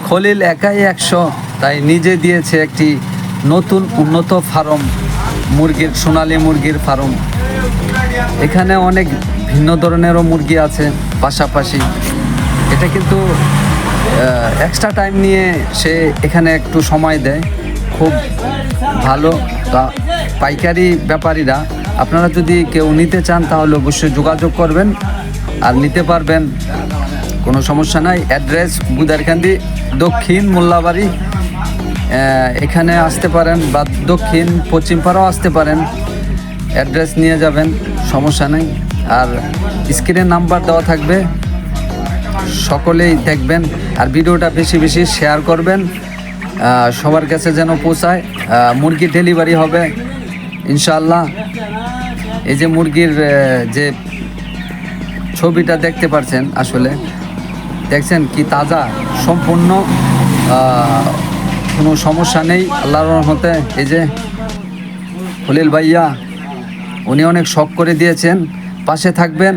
খলিল একাই 100, তাই নিজে দিয়েছে একটি নতুন উন্নত ফার্ম, মুরগির, সোনালী মুরগির ফার্ম। এখানে অনেক ভিন্ন ধরনেরও মুরগি আছে পাশাপাশি। এটা কিন্তু এক্সট্রা টাইম নিয়ে সে এখানে একটু সময় দেয়, খুব ভালো। তা পাইকারি ব্যাপারীরা, আপনারা যদি কেউ নিতে চান তাহলে অবশ্যই যোগাযোগ করবেন আর নিতে পারবেন, কোনো সমস্যা নাই। অ্যাড্রেস বুদারকান্দি দক্ষিণ মোল্লাবাড়ি, এখানে আসতে পারেন, বা দক্ষিণ পশ্চিমপাড়াও আসতে পারেন। অ্যাড্রেস নিয়ে যাবেন, সমস্যা নেই। আর স্ক্রিনে নাম্বার দেওয়া থাকবে, সকলেই দেখবেন। আর ভিডিওটা বেশি বেশি শেয়ার করবেন, সবার কাছে যেন পৌঁছায়। মুরগি ডেলিভারি হবে ইনশাআল্লাহ। এই যে মুরগির যে ছবিটা দেখতে পাচ্ছেন, আসলে দেখছেন কি তাজা, সম্পূর্ণ কোনো সমস্যা নেই আল্লাহর রহমতে। এই যে খলিল ভাইয়া, উনি অনেক শখ করে দিয়েছেন, পাশে থাকবেন।